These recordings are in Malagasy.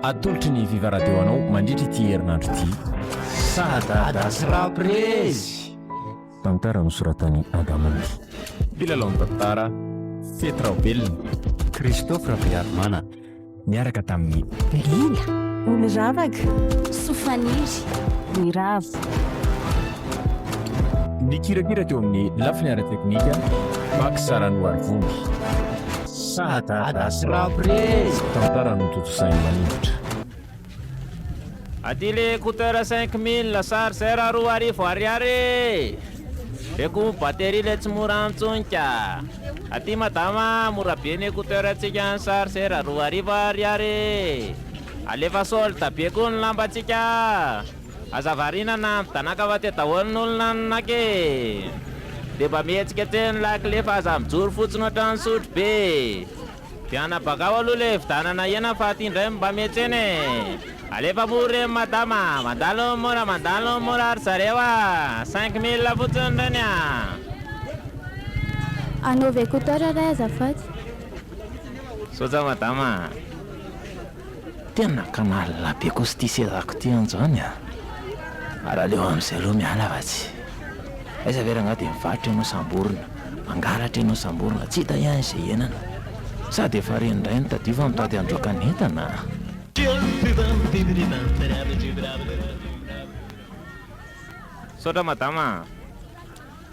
atolotry ny vivaradio anao mandritra ity herinandro ity sadada surprise tantara nosoratany Adamany mpilalao tantara Fetraobelona Christophe Raviarmana niaraka tamin'ny Lila Oloravaka Sofaniry Mirava nikirakira teo amin'ny lafiny ara-teknika Max Saranoarvongy sadada surprise tantara nototosainy manindrotra aty le écouteur 5000 chargeur 2,000 reko batterie le tsy mora antsonika aty madama mora be ny écouteur atsika ny chargeur 2,000 alefa solde be koa ny lamba atsika azavarinana tanaka fa te daholin'olona nake de mba mihetsika teny lakile fa aza mijoro fotsiny ohatrany sotro be diana bakao aloha le vidanana ena fa aty indray mba mihetseny alefa mory madama mandalo mora ary zareo a 5000 fotsiny reny a anaovy écouteur ray azafady soja madama tena kanalina be koa sy ty sezako ty anjany a araha leo am'izay aloha miala vatsy aiza vera agnaty mivarotra ianao samborona mangaratra ianao samborona tsy hita ihany izay enana sady efa renindray ny tadio fa mitady androakanentana sotra madama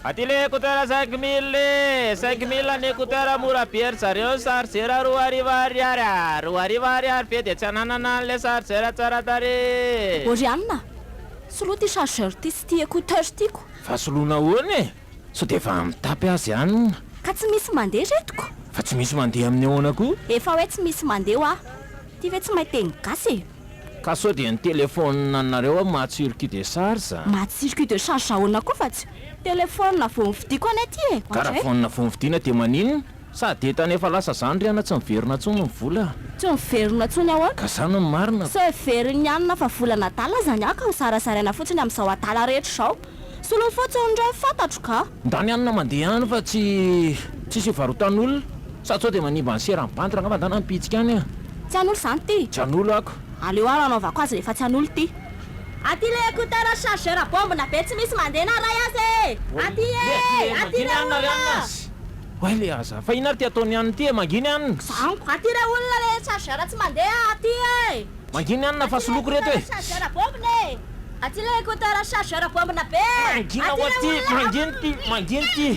aty le écouteur 5000 le 5000 ny écouteur mora be ry zareo chargeur 2,000 be de tsy ananana le chargeur tsara tare Orianina soloa ty chargeur ty sy ty écouteur tyko fa soloana hoany e so de efa mitapy azy anina ka tsy misy mandeha retiko fa tsy misy mandeha amin'ny ahoana koa efa hoe tsy misy mandeha ho ty ve tsy mahiteny gasy ka so de ny telefône nanareo a matsirky de charge matsirky de charge ahoana koa fa tsy telefôna vo mividiko any aty karafôna vo mividiana de maninona sady etany efa lasa zany ry ana tsy miverina ntsony ny vola tsy miverina ntsony ahoana ka zany ny marina so veriny anina fa volana tala zany aka ho sarasaraina fotsiny amin'izao atala rehetra zao solo fotsiny ndray fantatro ka ndany anina mandeha any fa tsisy varotan'olona sady sao de manimba ny seranbanty raha ngamba ndana mipitsika any a tsy an'olo zany ty tsy an'olo ako aleo ary anaovako azy rehefa tsy an'olo ty aty le écouteur chargeur bombina be tsy misy mandeha na ray azy aty aty le olona oay le aza fa ina ary ty ataony aniny ty e manginy anina zaniko aty le olona le chargeur tsy mandeha aty manginy anina fa soloko reto e chargeur bombina aty le écouteur chargeur bombina be mangina ho aty manginy ty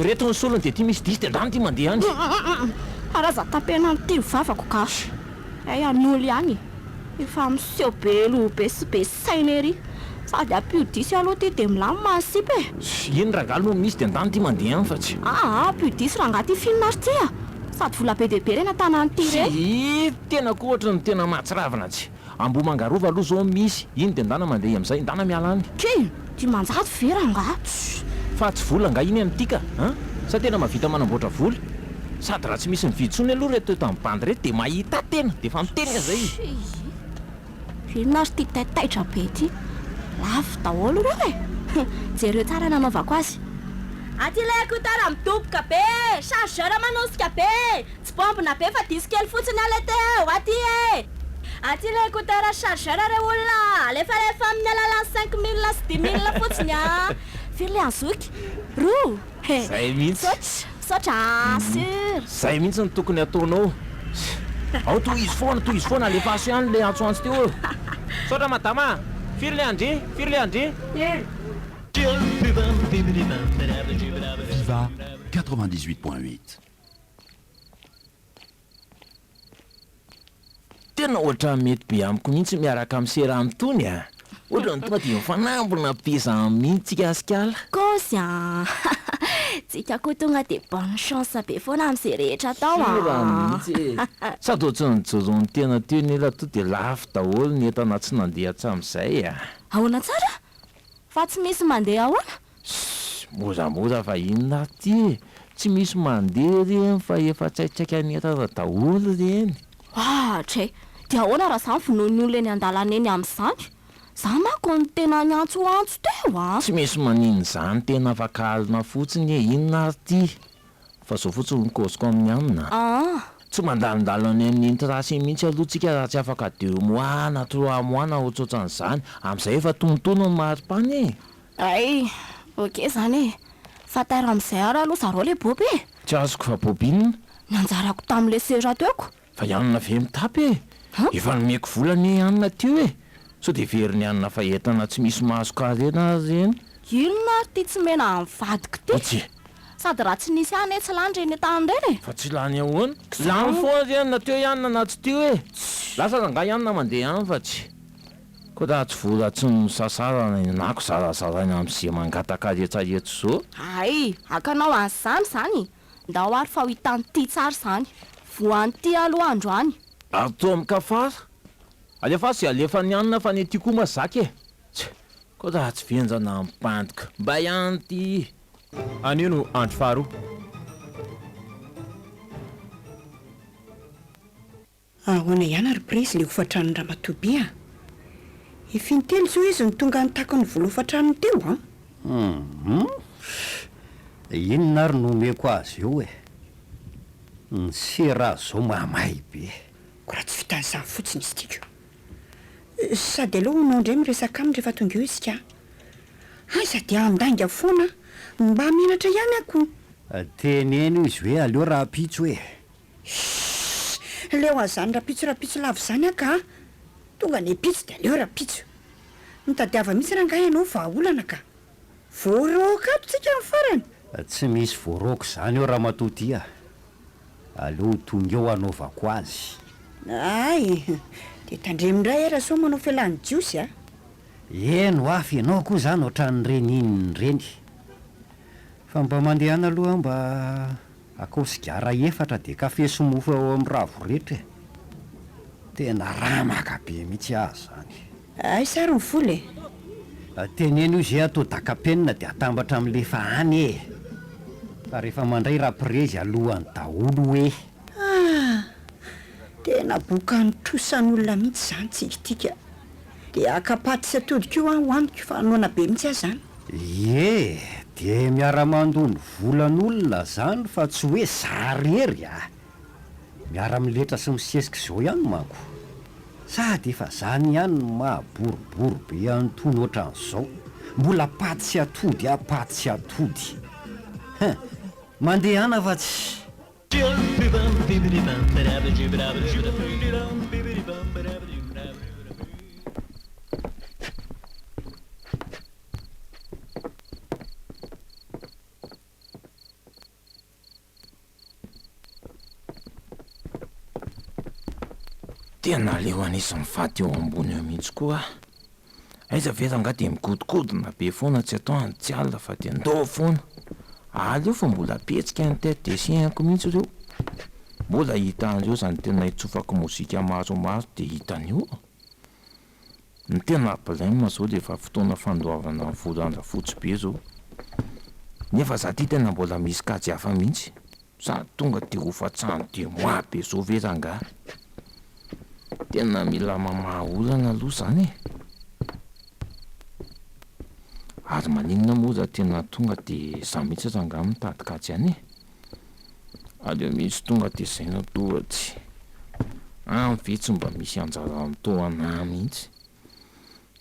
reto ny solony de ty misy disy de ndany ty mandeha any araza tapena ty vavako ka ay an'olo ihany efa miseho be lo be sy be saina ery sady ampio-disy aloha ty de milamy mahasipy iny rangalo no misy de ndany ty mandeha any fa tsy ampio-disy raha ngaty finary ty sady vola be dehibe reny atanany ty re tena ko ohatra ny tena mahatsiravina tsy ambo mangarova aloha zao misy iny de ndana mandeha am'izay ndana miala any ty dimanjato vera nga fa tsy vola nga iny any tika sa tena mahavita manamboatra vola sady raha tsy misy mividsony aloha reto tamin'ny bandy reto de mahita tena de fa miteny zay inona ry ty taitaitra be ty lafo daholo reo jereo tsara nanaovako azy aty le écouteur midoboka be chargeur manosika be tsy bombina be fa disy kely fotsiny ale teo aty aty le écouteur chargeur re olona alefa rehefa amin'ny alalan'ny 5000 sy 10000 fotsiny firy le anzoky ro zay mihitsy sotra sur zay mihitsy ny tokony ataonao ao toy izy foana alefa aso ihany le antsoantsy teo sotra madama firy le andry Viva 98.8 tena ohatra mety be amiko mihitsy miaraka amin'ny sera am'tony ohatra ny tonga de mifanambona pesa mihitsika asikala kosy tsika koa tonga de bonne chance be foana amin'izay rehetra atao mihitsy sady ohatsy ny jojony tena teo ny ela to de lafo daholo ny entana tsy nandeha hatram'izay ahoana tsara fa tsy misy mandeha ahoana mozamoza fa inona ty tsy misy mandeha reny fa efa tsaitsaika ny entana daholo reny ohatra de ahoana raha zany vonoiny olona eny an-dalana eny amin'izany za manko ny tena nyantsoantso teo tsy misy maniny zany tena afakalina fotsiny inona ty fa zao fotsiny nykosiko amin'ny amina tsy mandalondalo any amin'ny trasy mihitsy alohantsika raha tsy afaka de moana trois moana ohatrohatran'izany amin'izay efa tonontono ny maripany e. ay oke zany e fa tara amin'izay ara aloha zareo le boby e tsy azoko fa bobinina nanjarako tamin'le sera teoko fa ianona ve mitapy e efa nomeko volany anina teo e so de veriny anina fa entana tsy misy mahazokarena reny inona ary ty tsy mena mivadiko ty tsy sady raha tsy nisy any tsy lany reny tany reny fa tsy lany ahoana lany foana renina teo ianina na tsy teo e lasa ranga ianina mandeha any fa tsy ko raha tsy vola tsy misasarana nako zarazaraina amin'izay mangatakaretsaretso zao ay akanao an'izany zany nda ho ary fa ho hitany ty tsara zany voany ty aloha andro any ary to amin'ny kafara alefa sy alefa ny anina fa ny ty koa mazaka e tsy ko raha tsy venjana mipandoka mba ihany ty anio no andro faharoa ahoana ihany ary presy le hofatrano Ramatobia ifintelo zao izy ny tonga nitako ny vola hofatrano teo inona ary nomeko azy eo e ny sera zao mahamay be ko raha tsy vitan'izany fotsiny izy tika sady aloha honao indray miresaka aminy rehefa tonga eo isika aza de andanga foana mba menatra ihany ako teneny io izy hoe aleo raha pitso hoe leo azany rapitso lavo zany aka tonga ny pitso de aleo rapitso mitadiava mihitsy raha ngahy ianao vahaolana ka voaroko ato tsika ny farany tsy misy voaroko zany eo raha matotia aleo tonga eo anaovako azy ay de tandremindray raha so manao fialany jiosy a eno afy ianao koa zany ohatran'ny reny ininy reny fa mba mandehana aloha mba akao sigara efatra de kafe somofo ao amin'ny ravo rehetra tena raha makabe mihitsy azy zany ay sary ny vola e teneny io zay atao dakapenina de atambatra amin'lefa any e fa rehefa mandray rapirezy alohany daholo hoe tena boka nitrosan'olona mihitsy zany tsikitika de akapaty sy atodiko io hoaniko fa anoana be mihitsy azy zany ye de miara-mandony volan'olona zany fa tsy hoe zarery miara-miletra sy misesika zao ihany manko sady efa zany ihany mahaboribory be antony ohatran'izao mbola paty sy atody apaty sy atody mandeha ana fa tsy tena leo anisy mifaty eo ambony eo mihitsy koa aiza ve ranga de migodingodina be foana tsy atao any tsy alina fa de ndo foana aly eo fa mbola petsika ny tete de siako mihitsy ireo mbola hita andreo zany tena hitsofako mozika maromaro de hitan'io ny tena problème zao de efa fotoana fandoavana volana fotsy be zao nefa za ty tena mbola misy kajy hafa mihitsy sa tonga de hofatrano de moa be zao ve ranga tena mila mamahaolana aloha zany ary maninona moa za tena tonga de za mihitsy ranga mitadikatsy any aleo misy tonga de zay no tohatsy amvetsy mba misy anjara mitoana mihitsy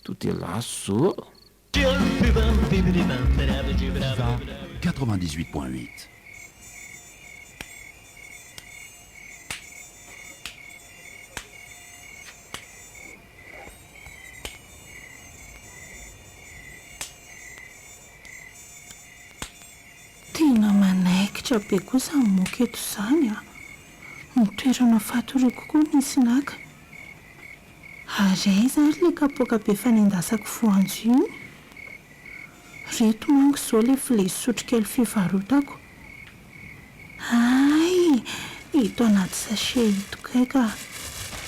to de laso zao 98.8. tena manaikitra be kosa ny moka eto zany mitoerana fatoriko kokoa nisy naka ary aiza ary le kapoaka be fanendasako voanjo iny reto manko zao le file sotrokely fivarotako ay ito anaty sachet ito kaika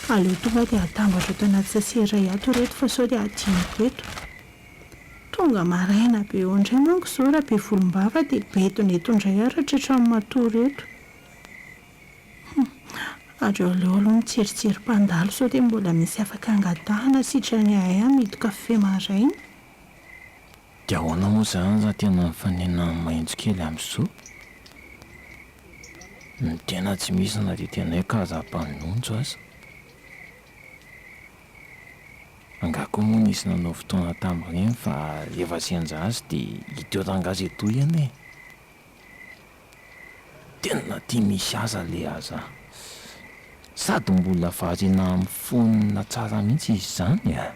aleo tonga de atambatra eto anaty sachet iray ato reto fa sao de adiniko eto tonga maraina be eo indray manko zao raha be volombava de betona eto indray aratra hatrany matory eto ary aleo aloha mitseritsiry-pandalo sao de mbola misy afaka angatahana sitrany ahay amidy kafe maraina de ahoana moa zany za tena mifanena maintso kely am'zao ny tena tsy misy na dia tena hoe karazam-panonjo aza. Angako moa nisy nanao fotoana tam'ireny fa efa senja azy dia hita eo an-gazety eny e. Tena tia misy aza le aza, sady mbola variana amin'ny fonina tsara mihitsy izy zany a.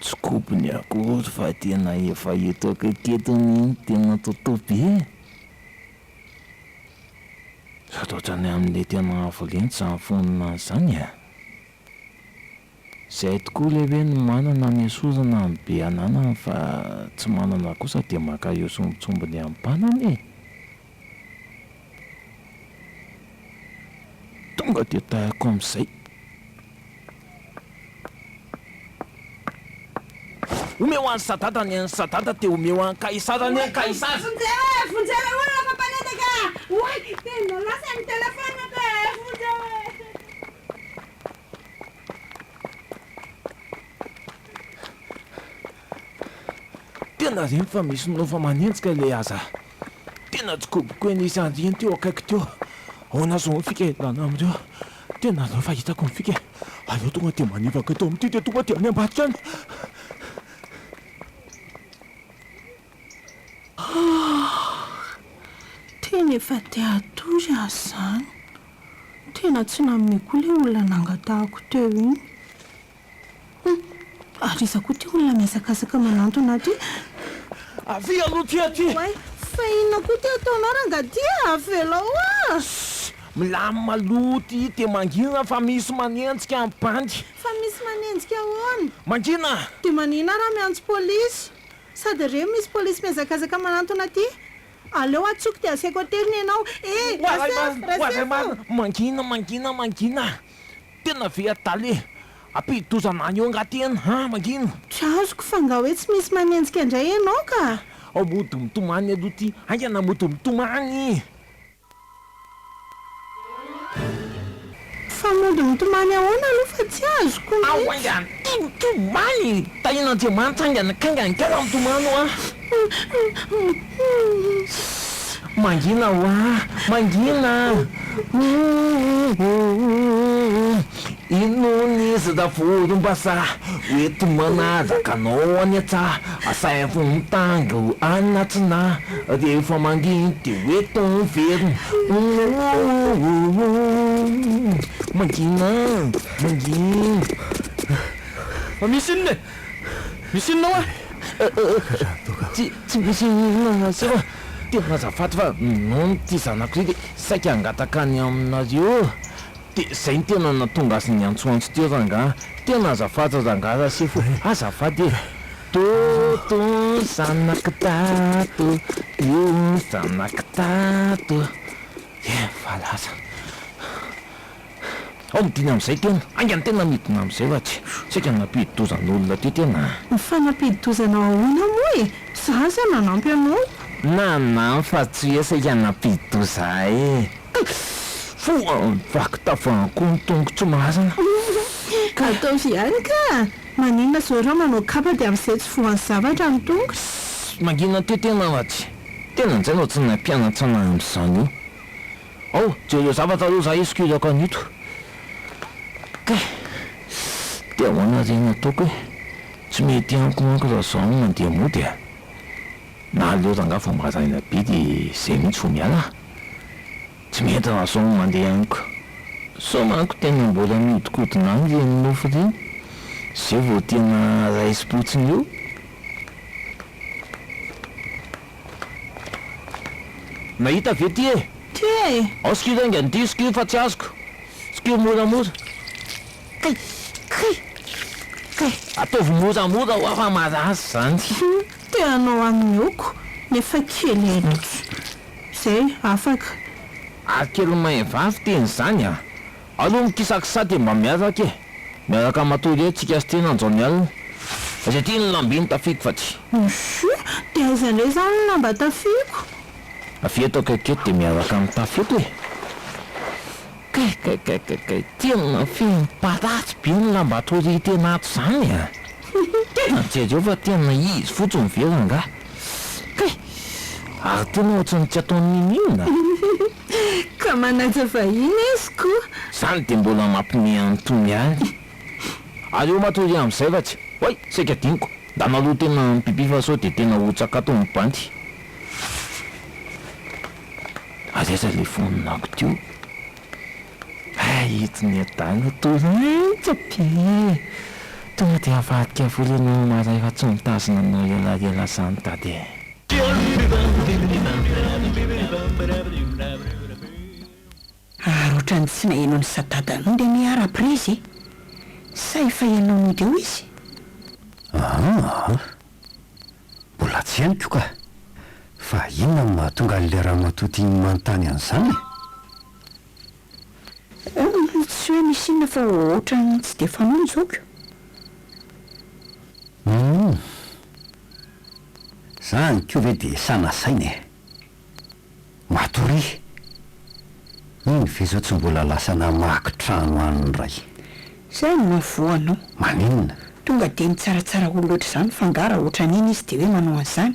Tsy kopony akory fa tena efa eto akaiketony tena toto be. Sady ohatrany amin'ilay tena avolenty zany fonina zany a. Izay tokoa lehibe no manana miasorana amin'ny be ananany fa tsy manana kosa dia maka eo sombitsombiny amin'ny mpanany e. Tonga dia tahako amin'izay. Omeo an'ny sadadany an'ny sadada dia omeo an'ny kaisarany an'ny kaisara. Vonjera olona fampanetaka! Oay, tena lasa ny telefona be! Vonjera! Tena reny fa misy nofa manenjika le aza. Tena tsy kopoko eny izy andreny teo akaiky teo. Ahoana zao ny fika entlana amin'ireo. Tena reo fa hitako ny fika. Aleo tonga dia manivaka tao amin'ity dia tonga dia any ambadika any. Tena efa tia atory azy zany. Tena tsy nameko ilay olona nangatahako teo iny. Ary iza koa tia olona miazakazaka manantona aty. Avy aloha ty. Way, fa inona koa tia ataonao rangaty avelao a. Milamy maloty dia mangina fa misy manenjika amin'ny bandy. Fa misy manenjika ahoana? Mangina! Dia manina raha miantso pôlisy. Sady reo misy pôlisy miazakazaka manantona aty. Aleo atsoky dia asiako ateriny ianao. Rasefo! Mangina. Tena ve ataly. Ampidozana eo angateny, mangina. Tsy azoko fa nga hoe tsy misy manenjika indray ianao ka. Ao mody mitomany aloha ty. Aingana mody mitomany. Fa mody mitomany ahoana aloha fa tsy azoko. Ao aingana mitomany. Tahin'Andriamanitra aingana kaingana kara mitomany ho Mangina mangina. Inonizy da volombasa oety manazaka anao any atsa asaivo mitango anatsina rehefa manginy de oeto miveriny. Mangina. Fa misy inona? Misy inona hoa? Tsy misy inona sao. Tena azafady fa nono ty zanako ry saika angataka any aminareo. Dia izay ny tena natonga azy ny antsoantso teo ranga. Tena azafady ranga Rasefo. Azafady e. Toto zanaka tato, io zanaka tato. Valaza. Ao midiny amin'izay tena. Aingany tena midina amin'izay vatsy. Saika nampidi-dozan'olona ty tena. Fa nampidi-dozana ahoana moa e? Za sa nanampy anao? Nanam fa tsy hoe saika nampidi-doza e. Vaky tavako ny tongotsy mazana. Ka ataovy ihany ka. Maninona zao reo manao kapa dia amin'izay tsy voan'ny zavatra ny tongotra. Mangina teo tena vatsy. Tena nizay no tsy nampianatsana amin'izany io. Ao, jereo zavatra aloha za eskizako anito. Kay, dia ahoana reny ataoko hoe tsy mety amiko manko raha zao no mandeha mody a. Na aleo ranga fa maraina be dia izay mihitsy vao miala. Tsy mety raha zao no mandeha amiko. So manko tena mbola mihodinkodina any reny nofo reny. Izay vao tena raisi-potsiny io. Nahita ve ty e? Ty e? Ao skiry aingany ty skiry fa tsy azoko. Skiry moramora. Kay. Ataovy moramora ho afa marazy zany. Te anao amin'ny oko nefa kely enotsy. Izay afaka. Kely maivavy teny zany a. Aloha mikisakisa dia mba miaraka e. Miaraka matory e tsika sy tena anjao mialina. Izay ty ny lambiny tafiko fa tsy. Dia aizandray zany ny lamba tafiko. Afeto akaiky dia miaraka amin'ny tafeto e. Kay. Tena fimparatsy be ny lamba atory tena ato zany a. Tena jereo fa tena izy fotsiny veranga. Kay. Ary tena ohatrany tsy ataony ninina. ka manaja vahiny izy koa. Zany dia mbola mampimiantony any ary eo matory amin'izay fa tsy hoy saika diniko da naloha tena mipipi fa sao dia tena hotsaka to mibandy azesa le foninako teo hitiny adana torytsapie tonga dia avadika volenao maray fa tsy mitazona anao elaela zany tady ary ohatrany tsy naheno ny sadadanao dia miara-prizy sa efa ianao nodeo izy mbola tsy heniko ka fa inona no mahatonga an'le raha matoty manontany an'izany tsy hoe misy inona fa ohatrany tsy dia fanao nizoko zany ko ve dia sanasainy e matory iny ve zao tsy mbola lasa namaky trano an'ny ray izay no mavoanao maninona tonga dia mitsaratsara olo loatra izany fangara ohatran'iny izy dia hoe manao an'izany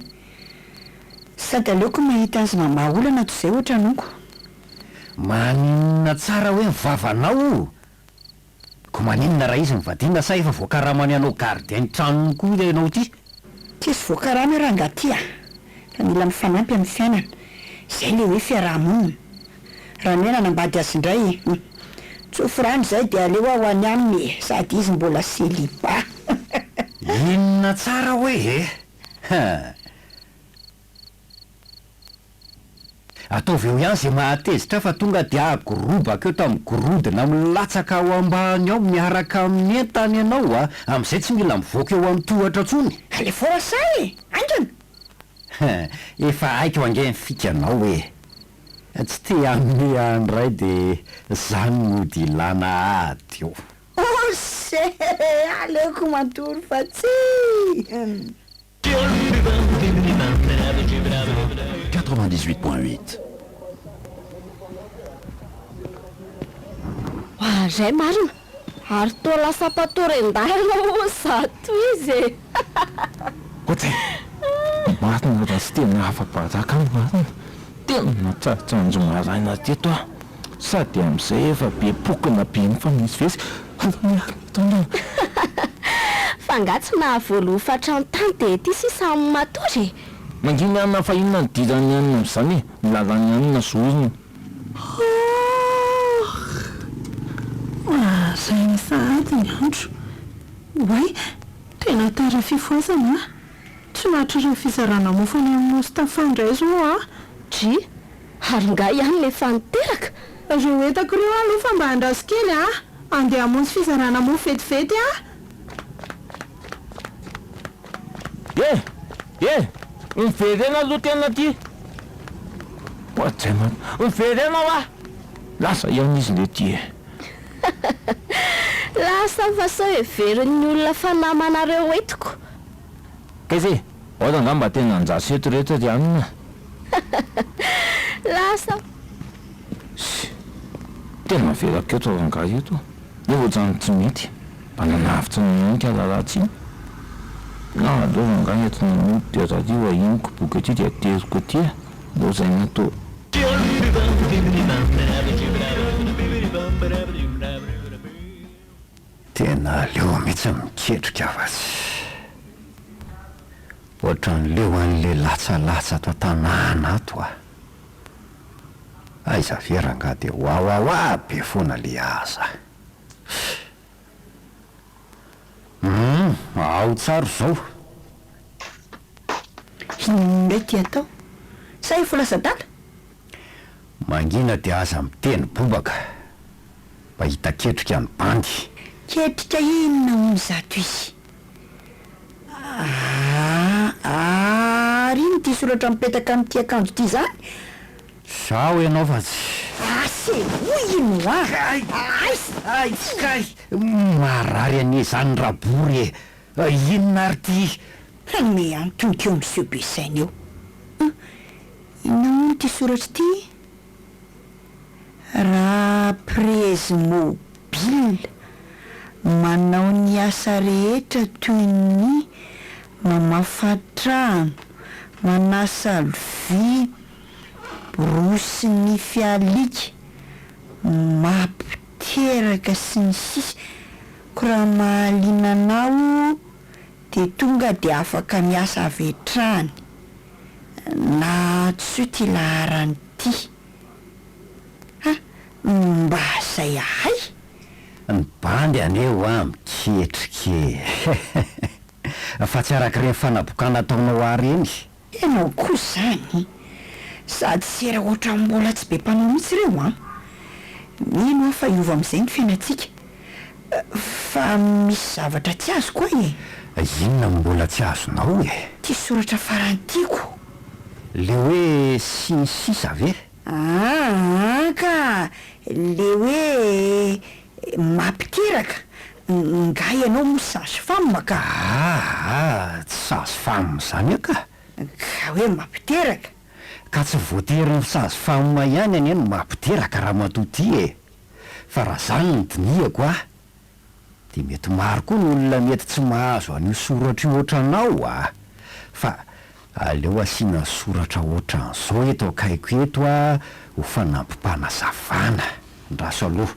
sady aleoko mahita azy mamaha olana toy izay ohatranonko maninona tsara hoe mivavanao ko maninona raha izy mivadina sa efa voakaramany anao gardien tranony koa ianao ty tsisy voakaramy raha ngaty fa mila mifanampy amin'ny fiainana izay le hoe fiarahamonina raha mena nambady azy indray tsofirany izay dia aleo aho any aminy sady izy mbola célibat inona tsara hoe ataovy eo ihany zay mahatezitra fa tonga dia agorobaka eo tamin'ny gorodina milatsaka ao ambany ao miaraka amin'ny entany ianao amin'izay tsy mila mivoaka eo amin'ny tohatra ntsony ale forasa aingana efa haiko ange mifika anao hoe tsy te amin'ny andray dia zany no di lana ady eo se aleoko matory fa tsy 98.8. Zay marina ary toa lasa mpatoren-dalana zato izy ohatsy marina raha sy tena afa-bazaka ny marina tena tsarotsanjo maraina teto sady amin'izay efa be pokona be mifamizivezy fa ngatsy nahavoaloha fatrano tany dia ty sisamy matory manginy anina fa inona ny dirany anina amin'izany milalany anina zoriny zay ny sahady ny andro way tena tara fifoazana tsy mahatra ireo fizarana mofany amin'ny ostafandray zao dry ary nga ihany le faniteraka ireo etako ireo aloha fa mba andraso kely andeha hamonjy fizarana mofo vetivety miverena aloha tena ty ohatsay miverena lasa ihany izy le ty lasa fa sao everiny olona fanamanareo etiko kaizay ohatsy nga mba tena anjasy eto rehetra ry amina lasa tena veraka eto avanga eto ne ohatrany tsy mety mba nanavitra ny ianka lalatsy iny na alovanga eto namody dia raha io ahiniko boka ty dia teriko ty mbo zay natao tena leo mihitsy miketrika avatsy ohatran'leo an'le latsalatsa ato tanàna ato aiza veranga dia hoahoahoa be foana le aza ao tsaro zao inondray ty atao sa efa lasa dala mangina dia aza miteny bobaka mba hita ketrika ny bandy ketrika inona hono zato izy ary iny ty soratra mipetaka amin'ty akanjo ty zany sao ianao fa tsy ase hoy ino kay marary ane zany rabory inona ary ty me antoniko eo monsieur Besainy eo inona hono ty soratra ty raha prese mobile manao ny asa rehetra toy ny mamafa trano manasa vy borosy ny fialika, mampiteraka sy ny sisa, ko raha mahalinanao de tonga de afaka miasa avetrany na tsy ty laharany ty. Mba zay ahay ny bandy aneo miketrike fa tsy araka reny fanabokana ataonao areny. Ianao koa zany sady sera ohatran'ny mbola tsy be mpanao mihitsy reo mino fa iova am'izay ny fiainantsika, fa misy zavatra tsy azo koa Inona mbola tsy azonao ty soratra farantiako, le hoe sisa ve? Ka le hoe mampiteraka, nga ianao misazy famina ka. Tsy sazy famina zany aka ka hoe mampiteraka ka tsy voatery ny sazy famina ihany any no mampiteraka raha matoty fa raha zany ny diniako de mety maro koa ny olona mety tsy mahazo an'io soratra io ohatranao fa aleo asiana soratra ohatran'izao eto akaiko eto ho fanampim-panazavana ndraso aloha.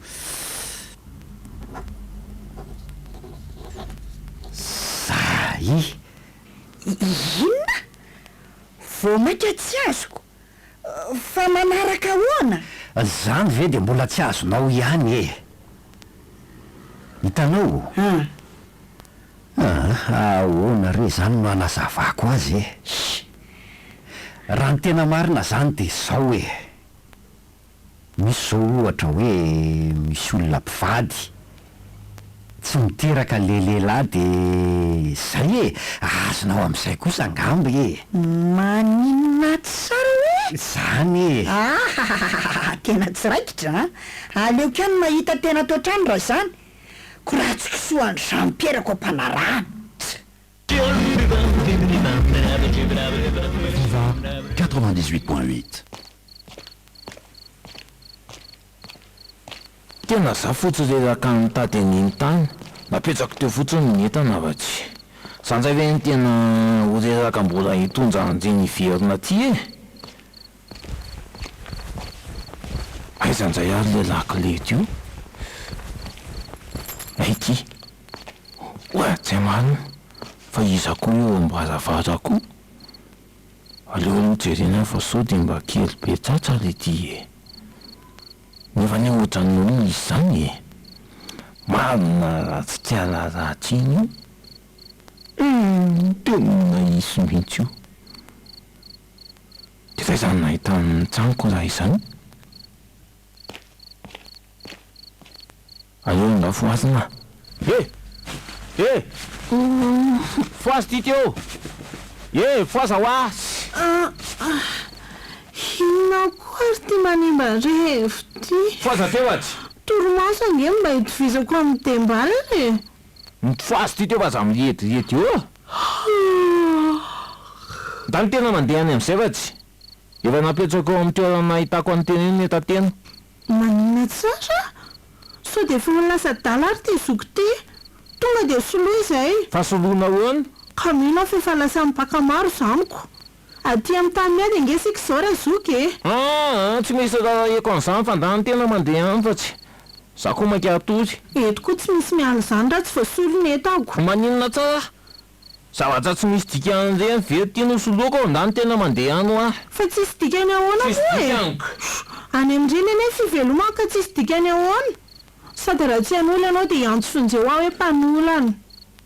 Zay inona vo maika tsy azoko fa manaraka ahoana? Zany ve de mbola tsy azonao ihany hitanao? Ahoana re zany no anazavako azy raha ny tena marina zany de zao misy zao ohatra hoe misy olona mpivady tsy miteraka le lehilahy de zay azonao am'izay kosa angamby maninona tsara hoe zany tena tsy raikitra aleoko ihany mahita tena toatrany raha zany, ko raha tsy kisoany Jean-Pierre-ko ampanarahana. Viva 98.8. Tena za fotsiny reraka mitady an'iny tany napetsako teo fotsiny ny entana avatsy sanjay ve ny tena ho reraka mbola hitondra anjeny iverina ty aizanjay ary le lakilety io aity tsy marina fa iza koa eo mba azavatra koa aleo mijerena fa sao de mba kely be tsatsa le ty nefa ny ohatran'olo izy zany marina raha tsy tiala ratsy iny tena isy mihitsy io de zay zany nahitany tranoko raha izany aleo nda foazina foazy ty teo foaza ho asy inona koa ary ty manimba rehevo ty foaza teo aty toromaso ange mba hitovizako amin'ny tembalany foazy ty teo fa za mihetirety eo da ny tena mandeha any am'izay fa tsy efa napetrako amin'ny toerana nahitako any tena iny eta tena manina tsara so de fa lasa dala ary ty zoko ty tonga de soloa izay fa soloana hoana ka mino fa efa lasa mipaka maro zamiko aty amin'ny tany miady angesika zao raha zoky tsy misy raha eko an'izany fa nda ny tena mandeha any fa tsy za koa maika atory eto koa tsy misy miala zany raha tsy voasolony etako maninona tsara zavatra tsy misy dikan'ireny very tiano soloako nda ny tena mandeha any ho fa tsisy dikany ahoana dikaniko any amin'ireny ane fivelomako ka tsisy dikany ahoana sady raha tsy an'olo ianao de iantso fonjeo aho hoe mpanolany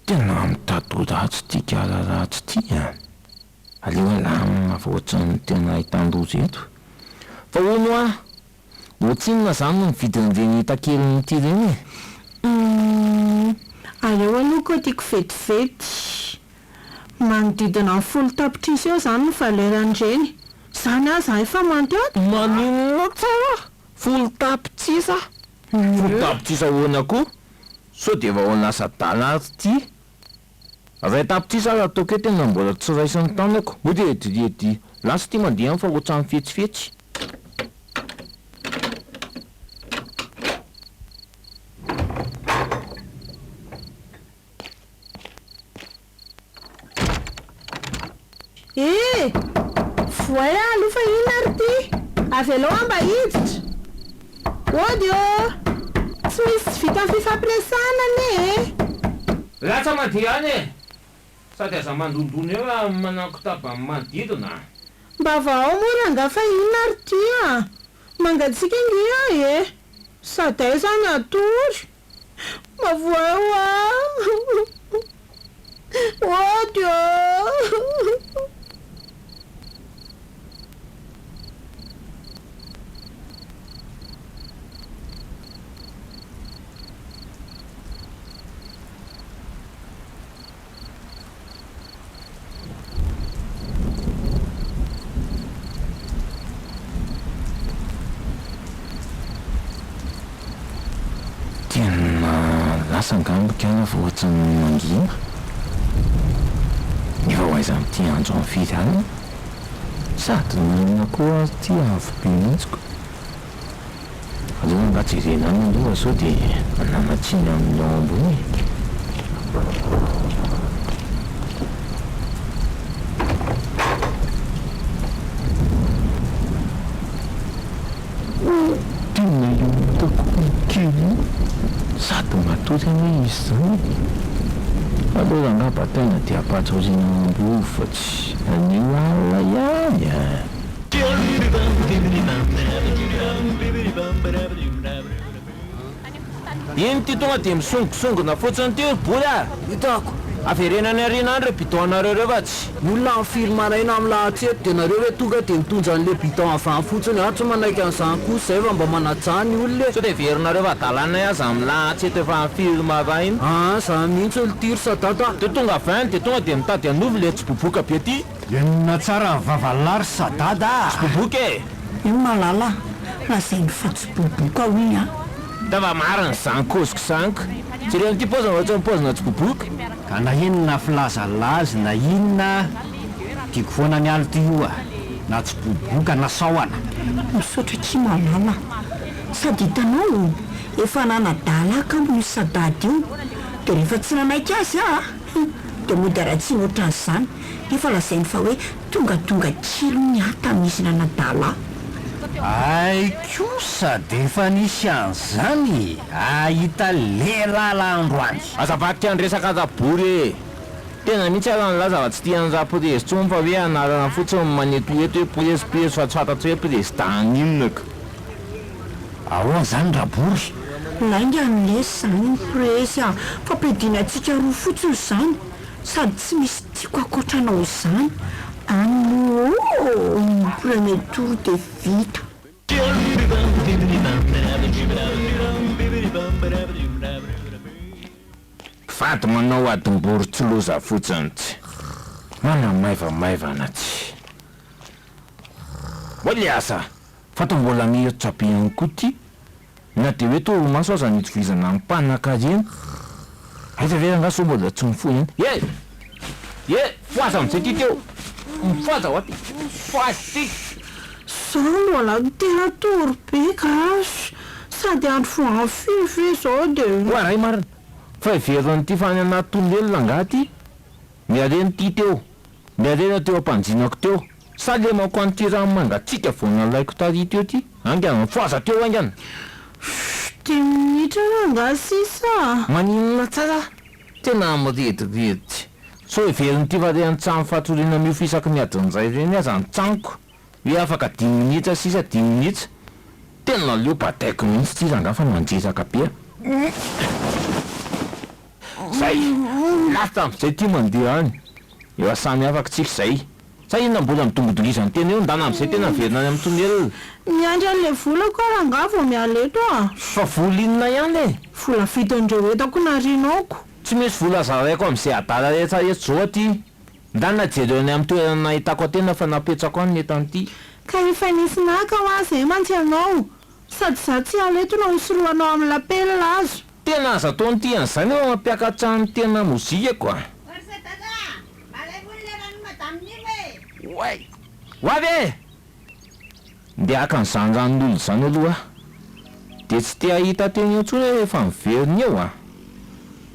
tena mitado ratsy tika ratsy ty aleo alamina fa ohatrany tena hitan-dozy eto fa ono ohatsinona zany no mividin'ireny hitakeliny ty reny aleo aloha koa tiako vetivety manodidina ny 10 tapitrisa eo zany no valeran'ireny zany aza efa manteoty maninona tsara 10 tapitrisa 10 tapitrisa hoana koa so de efa ho lasa dala ary ty ray tapitrisa raha ataoko hoe tena mbola tsy raisan'ny tanako ho de ediredy lasa ty mandeha fa ohatrany fetsifetsy voa aloha fa ina ary ty avy aloha mba hiditra ody ô tsy misy tsy vita ny fifampiresana ne latsa mandeha any e sady aza mandondony eo a manako taba manodidina mba vao moa ranga fa inona ary ty a mangatsika ngia e sady aiza ny atory mavoao a ody ô sangambokana fa ohatrany mangina efa ho aiza amin'ity andro amin'ny firy alina sady manina koa ty avobe mihitsiko aloha mba jerena any aloha sao dia anamatsiny amin'ny ao ambony tena iotako kely sady matory hoe izy zany aloha angamba tena dia apatroriana amboa fa tsy anio alina ihany iny ty tonga dia misongosongona fotsiny ty boly a hitako averenany arinandro bidon-nareo reo fa tsy olona amin'ny firy maraina amin'ny lahatseto dia nareo hoe tonga dia mitondra an'le bidon avany fotsiny tsy manaiky an'izany kosa zay fa mba manajany olona sao dia verinareo fa dalana aza amin'ny lahatseto efa amin'ny firy maraina zany mihitsy ny tiry sadata dia tonga avany dia tonga dia mitady anovy le tsy boboka be ty enina tsara ny vavalary sadada tsy boboka e io malala lazainy fa tsy boboka hoy a dava mariny zany koziko zaniko tsy reny ty pozina ohatry ny pozina tsy boboka ka na inona filazalazy na inona tiako foana mialo ty io a na tsy boboka na saoana misaotra tsy malala sady hitanao efa nanadala ka mbo io sadady io dia rehefa tsy nanaiky azy a dia mody ara-tsy ny ohatran'izany efa lazainy fa hoe tongatonga tsilo ny ata misy nanadala ay kosa dia efa nisy an'izany ahita lehilahy androany azavady tia nyresaka azabory e tena mihitsy ala nylaza fa tsy tia an'za président fa hoe anarana fotsiny manetoeto hoe président fa tsy fantatry hoe président inonaka ahoana zany rabory lainga nylesy zany ny presy a fa ampidinantsika roa fotsiny zany sady tsy misy tiako akoatranao zany ano premier tour dia vita fady manao adimbory tsy loza fotsiny tsy mana maivamaivana tsy oly asa fa to mbola mihiritra be ihany koa ty na dia hoe toromaso aza nitovizana amin'ny mpanaka iny aiza ve angaso mbola tsy mifo ihany foaza amin'izay ty teo mifoaza oaty foazy ty zao mbola tena tory be kasy sady andro foagny firy zao dia oa ray marina fa iverony ty fany anaty tolelona angaty mialeny ty teo mialena teo ampanjinako teo salemako an'ty rano mangatsika vao nalaiko tary teo ty angana mifoaza teo angana dia minitra rangasisa maninona tsara tena mirediredy so iveriny ty vare an-trano fatoriana miofisaky miadin'izay reny aza an-tranoko hoe afaka 10 minitra sisa 10 minitra tena leo bataiko mihitsy ty rangafa mandresaka be zay lasa am'izay ty mandeha any eo asamy afaka tsika zay sa inona mbola mitongodongizany tena eo ndana am'izay tena verinany amin'ny tonelona miandry an'le vola koa ranga vao mialeto a fa vola inona ihany e vola fitandreo etako narinaoko tsy misy vola zaraiko amin'izay adala rehetra eto zao aty ndana jereo ny amin'ny toerana nahitako atena fa napetrako any netan'ity ka efa nisy naka ho azy e mantsy anao sady za tsy aleto no isoroanao amin'ny lapelina azo tena aza taonyity an'izany eo mampiakatra ny tena mozika koa way hoavy e ndia aka nyzany ranon'olo zany aloha dia tsy tia hita teny intsony hoe efa miveriny eo a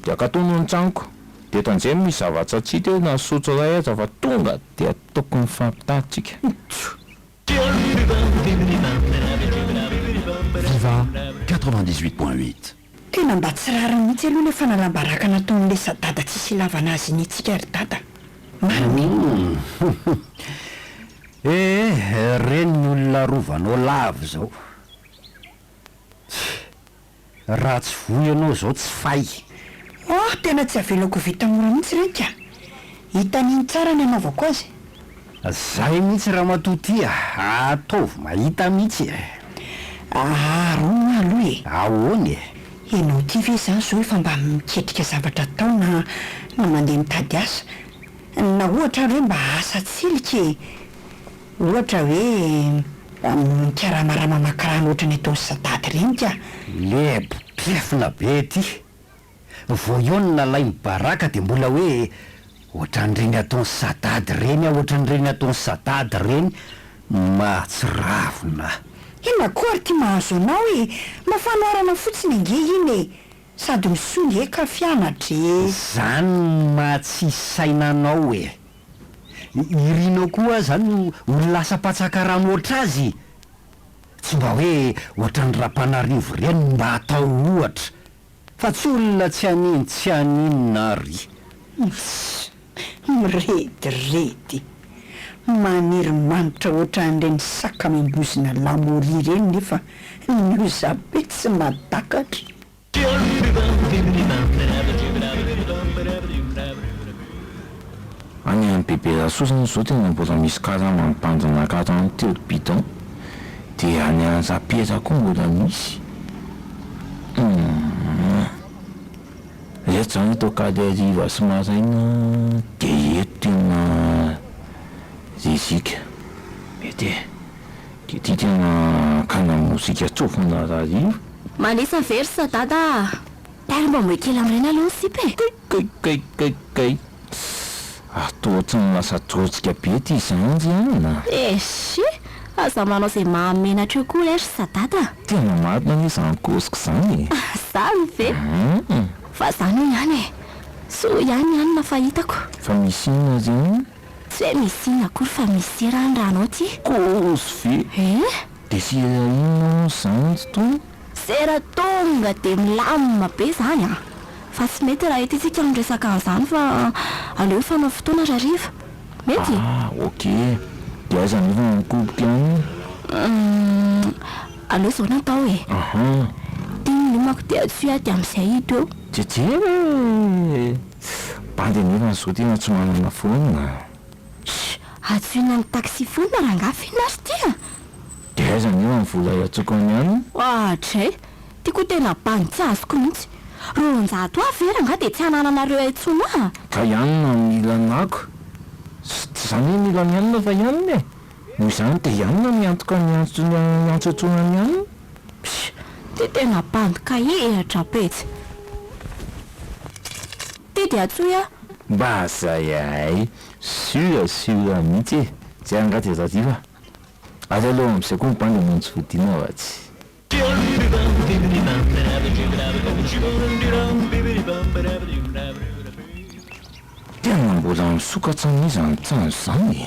dia akatono ny tranoko dia tanzay misy zavatra tsy hita eo na sotro ray aza fa tonga dia tokony fampitaritsika Salva 98.8. Tena mba tsy rary mihitsy aloha le fanalambaraka nataon'le sadada tsisy ilavana azy ny tsika ry dada mariny reny ny olona rovanao lavo zao raha tsy voy ianao zao tsy fay. tena tsy avelako vita mora mihitsy reny ka hitaniny tsara ny anaovako azy. Zay mihitsy raha matotya ataovy mahita mihitsy roa aloha ahoany ianao ty ve zany zao efa mba miketrika zavatra tao na mandeha mitady asa na ohatra hoe mba asa tsilika ohatra hoe mikaramarama makarano ohatra ny ataon'ny sadady reny ka le piafina be ty vo eo ny nalay mibaraka de mbola hoe ohatran'ireny ataon'ny sadady reny ohatran'ireny ataon'ny sadady reny mahatsiravina. ina kory ty mahazo anao mafanoarana fotsiny inge iny sady misongy ka fianatre zany mahatsisaina anao irinao koa zany ho lasa-patsaka rano ohatra azy tsy mba hoe ohatran'ny rapanarivo reny mba atao ohatra fa tsy olona tsy aniny tsy aninina ry mirediredy maniry manitra ohatran'ireny saka mimbozina lamori reny nefa miozabe tsy madakatra. Any amin'ny bebe rasosiny zao tena mbola misy kaza mampanjana katany telo bidon dia any an'zapetra koa mbola misy rehetra zany atao kady ariva sy maraina de eto tena zezika mety de ty tena kana mozika tsofina raha ariva manisa very sadada tary mba moekely am'ireny aloha sipy kay atao tsy masatrotsika be ty zanjy anyna esy aza manao zay mahamenatra eo koa lery sadada tena marina ny zankosiko zany zany ve fa zany io ihany so ihany na fahitako fa misy inona zany tsy hoe misy ina akory fa misy randrano ty kosy ve de sira inona zanjy to sera tonga de milamina be zany fa tsy mety raha etytsika miresaka an'izany fa aleo fanao fotoana rariva mety okey de aiza nefa mikoboka any aleo zao natao tinyny mako de atsy ady am'izay hito eo jeje bandy nefa zao tena tsy manana foana atsoina ny taxi foana raha ngafinary tya de aiza nefa mivola iatsokony any ohatra ty koa tena bany tsy azoko mihitsy ronjato avera nga de tsy hanananareo aitsona ka ianona milanako tsy zany hoe mila mianina fa ianina noho izany de ianina miantoka miantsotsona mianina ty tena bandoka ehatra petsy ty de atsoy mba zay ay sura mihitsy tsy angaty zariva azy aloha am'izay koa mibandy mantsy vodina avatsy tena mbola misokatra n'izany tsano zany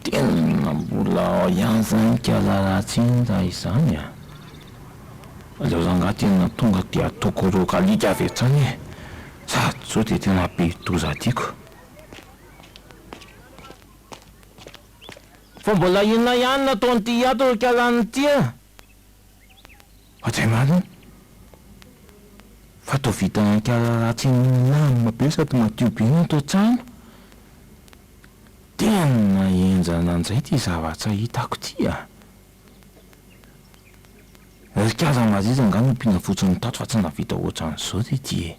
tena mbola ihany zany kalaratsiny raha izany aleo zanga tena tonga de ataoko rokalika avy etrany sady zao de tena be doza tiako fa mbola inona ihany nataon'ty ato rokalany ty fatray marina fa atao vita kalaratsiny namina be sady madio be ny atao trano tena enjana an'izay ty zavatra hitako ty rikaza maziza nga nompiana fotsiny tato fa tsy navita ohatran'izao ty ty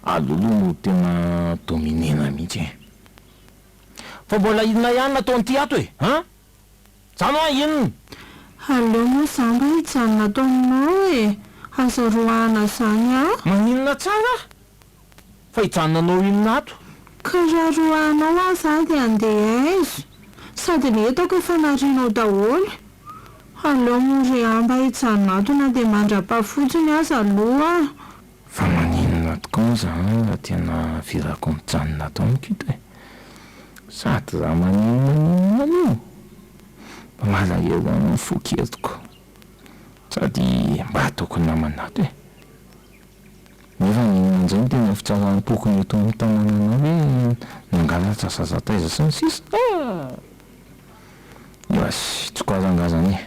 alolo no tena dominena mihitsy fa mbola inona ihany nataon'ty ato zano inona aleo moa zamba hijanona atao aminao azaroana zany maninona tsara fa hijanonanao inona ato ka raha roanao aza de andeha aizo sady netako efa narinao daholo aleo moa re amba hijanona ato na de mandra-pafotsiny aza aloha fa maninona tokoa zany raha tena virako mijanona atao mikito sady raha maninona io malahelo ny fo ketiko sady mba tokony namanato e nefa ninan'izay ny tena fitsaran'ny-pokony eto amin'ny tanànanao hoe nangalatra sasataiza sy ny sisa asy tsokarazangazany e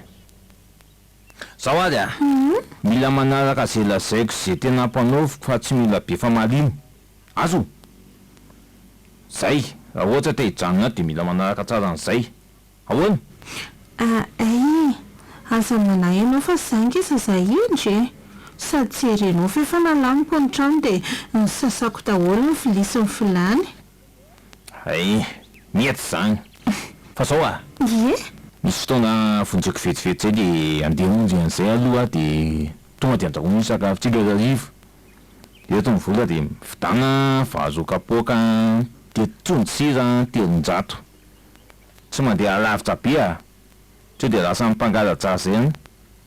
zao ady a mila manaraka zay lazaiko zay tena ampanaoviko fa tsy mila be fa maliny azo zay raha ohatra te hijanona de mila manaraka tsara an'izay ahoana ay aza manahenao fa zangisa zay indry sady tsy herenao fefa nalaniko ny trano de nisasako daholo ny vilisy ny filany ay mety zany fa zao a ie misy fotoana vonjeko vetivety zay de andeha monjy an'izay aloha de tonga de andrahoina sakafo-tsika arivo de eto ny vola de vidana vahazo kapoaka de tsonjy-sira telonjato tsy mandeha alavitra be a tsy de lasa mipangalatsara zay any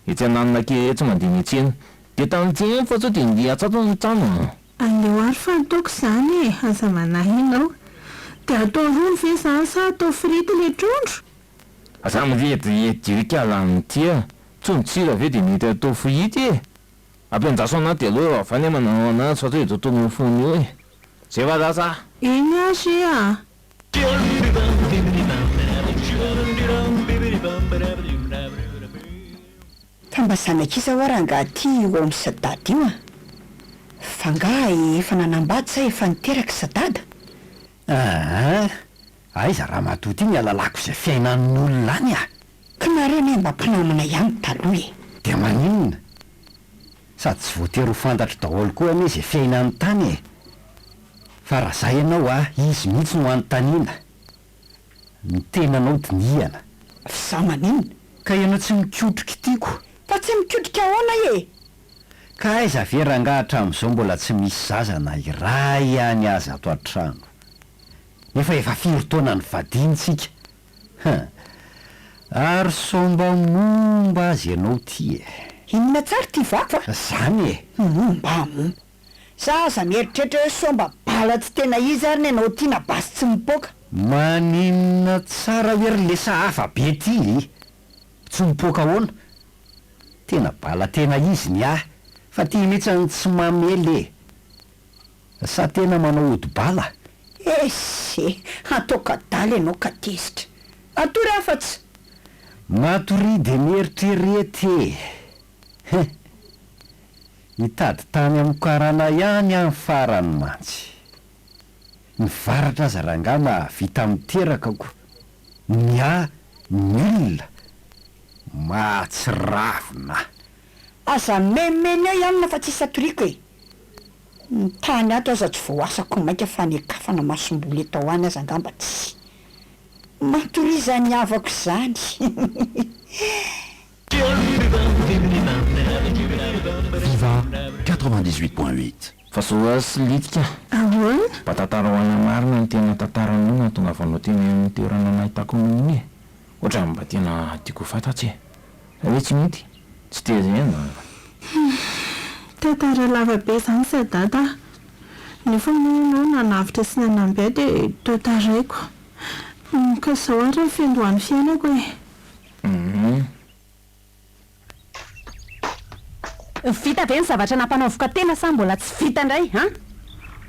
etsy ananina ke tsy mandeha miantsena de tamin'itseny fa sao de ndeha atsato ny trano aleo ary fa ataoko zany e aza manahinao de atao rony ve zany sa atao frity le trondro aza miredy dirika lan'ity tsonjy-sira ve de mety atao frity e ampianjaso anaty de aloha avany manao anazy fa sao de toton'ny fony io e zay va lasa eny azy a fa mba zanakisa hoa raha nga ty eo amin'ny sadady io a fa nga efa nanambady sa efa niteraka sadada aiza raha matoty iny alalako izay fiainan'olona any a ka nareny mba mpanamana ihany taloha e de maninona sady tsy voatery ho fantatro daholo koa anie izay fiainan'ny tany e fa raha zay ianao a izy mihitsy no anontaniana ny tenanao diniana fa za maninona ka ianao tsy mikotrika tiako fa tsy mikotrika ahoana e ka aiza ve raha hatramin'izao mbola tsy misy zaza na iray ihany aza ato an-trano nefa efa firy taona ny vadintsika ary somba momba azy ianao ty e inona tsara ty vako fa zany e mba momba zaza mieritreritra hoe somba bala tsy tena izy ary ny anao tiana basy tsy mipoaka maninona tsara hoery lesa hafa be ty tsy mipoaka ahoana tena bala tena izy ny ah fa tia mihitsy tsy mamely e sa tena manao ody bala ese ataoka daly ianao ka tezitra atory afa-tsy matory de mieritrerety hitady tany amin'ny karana ihany amin'ny farany mantsy nivaratra aza rangana vita miteraka ko ny a ny olona mahatsiravina aza memeny eo ihany na fa tsisy atoriko e ny tany ato aza tsy voasako mainka fa ny akafana masomboly etao any aza angamba tsy matorizany avako zany Viva 98.8. fa zao sy litika ahoana mba tantara ho ana marina ny tena tantaranao na tonga vanao teny amin'ny toerana nahitako mininy e ohatra mba tena tiako fantatsy e hoe tsy mety tsy tezena tantara lavabe zany sadada nefa moanao nanavitra sy nanambia de tantaraiko ka zao ary fiandohan'ny fiainako e vita be ny zavatra nampanaovika tena sa mbola tsy vita indray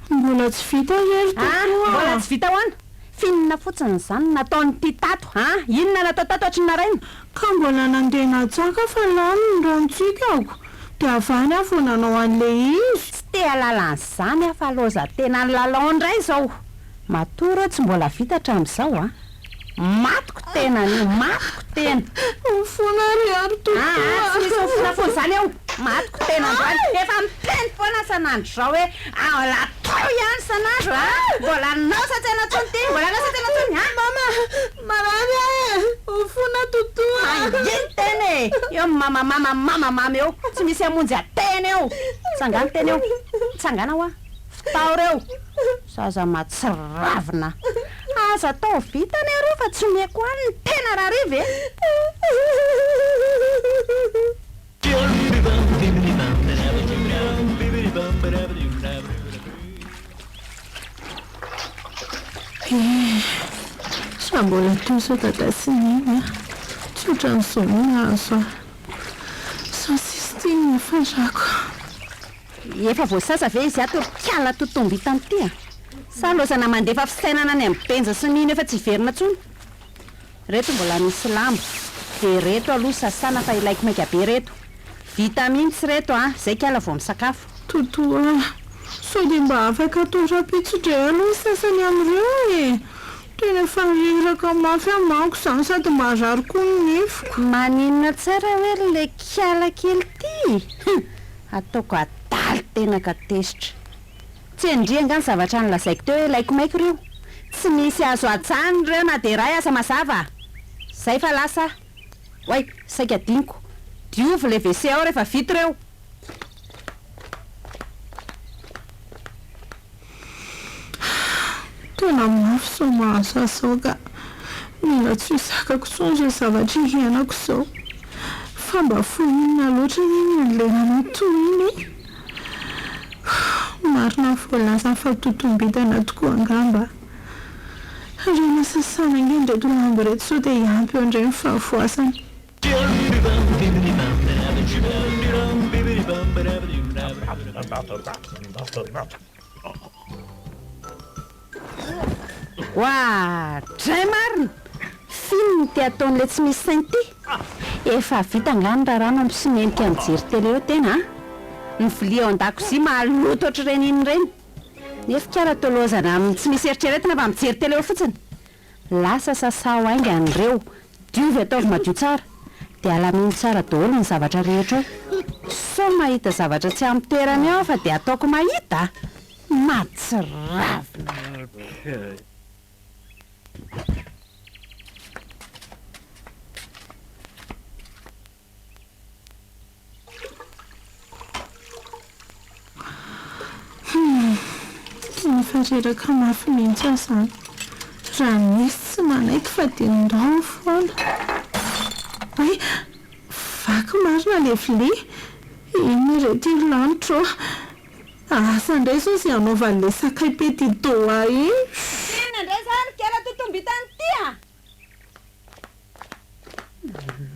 mbola tsy vita hery mbola tsy vita hoana finina fotsiny zany nataony ty tato inona natao tato hatry naraina ka mbola nandeha natsaka fa lany ny ranontsika ako de avany aho vo nanao an'le izy tsy te halalany zany afa loza tena ny lalao indray zao matory tsy mbola vita hatramin'izao matiko tena ny matiko tena mifona ry ary tsy misy mifona foana zany eo matiko tena androany efa mipeny foana sanandro zao hoe latao ihany sanandro mbola naosa tsena tsony ty mbola naosa tsena tsony mama marary mifona totoa iny tena e eo mamamamy eo tsy misy amonjy atena eo tsangana tena eo tsangana hoa fitao reo zaza matsiravina aza atao vitany areo fa tsy meko any ny tena raha riva sa mbola toso dada sy niny tsy ohatran'izao mihazo a sa sistina fandrako efa voasasa ve izy ato kiala totombo hitan'ity a sa losana mandefa fisainana any amin'ny penja sy nino efa tsy hiverina ntsony reto mbola misy lamba dia reto aloha sasana fa ilaiko maika be reto vitaminy tsy reto a zay kiala vao misakafo totoa sao dia mba afaka atao rapitsodray aloha sasany amin'ireo e tena fanriraka mafy amanko izany sady mahazary koa ny nefiko maninona tsara hoe le kiala kely ty ataoko adaly tena ka tesitra tsy endrianga ny zavatra ny lazaiko teo hoe ilaiko maiko ireo tsy misy azo atsany ireo na dia ray asa mazava zay fa lasa oay saika diniko diovy le WC ao rehefa vita ireo tena mafy sao mahazo asao ka mila tsy hisakako tsony zay zavatra hiainako izao fa mba foinina loatra iny n'ilay nanatoy iny marina voalaza fa totombitana tokoa angamba rena sasana nge ndraiky lambo reto sao dia hiampy eo indray mifahavoasana oa dray marina filmy ty ataon'le tsy misy sainy ty efa vita angany raha rano ampy simenika mijery tele eo tena ny vilia ao an-dakozia mahaloto ohatry reny iny reny nefa kara tolozana amin'ny tsy misy eritreretina fa mijery tele eo fotsiny lasa sasao ainga an'ireo diovy ataovy madio tsara dia alaminy tsara daholo ny zavatra rehetra eo so mahita zavatra tsy amin'ny toerany ao fa dia ataoko mahita matsiravina mifareraka mafy mihitsy azany raha misy tsy manaiky fa dia ndao foana ay vaky marina le vilia iny retiro lanitro asa indray sao sy anaovan'le sakay petito a iny ina indray zany kela totombitanyity a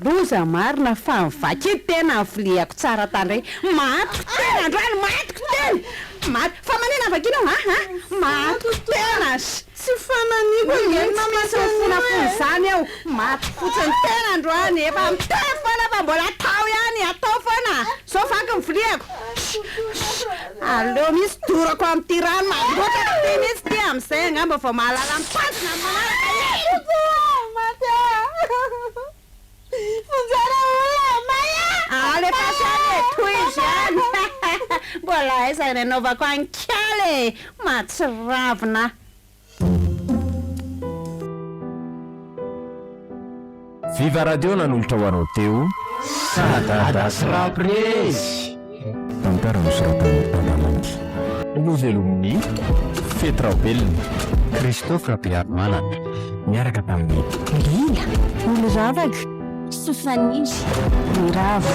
loza marina fa mivaky tena viliako tsara tandray matoko tena androany matoko tena fa manena vakinao matoko tena tsy fananiko ngenamasafona zany eo maty fotsiny tena androany efa mitay foana fa mbola atao ihany atao foana sao vaky miviliako aleo misy dorako amin'ity rano magotraka ty misy ty amin'izay angamba vao mahalala mipasina manaraka alefa sany toy izany mbola aizany anaovako ankialy matsiravina Viva Radio nanolotra ho anao teo Sadada surprise tantara nosoratany Anamandy novelom'ny Fetraobelona Christophe Rabearmanana miaraka tamin'ny Lila Oloravaka Sofanizy Miravo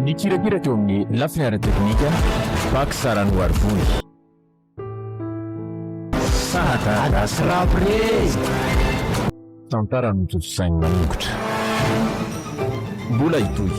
nikirakira teo amin'ny lafiniara teknika Bak Sarano Arvony Sadada surprise tantara notsotsosainy manongotra mbola itoy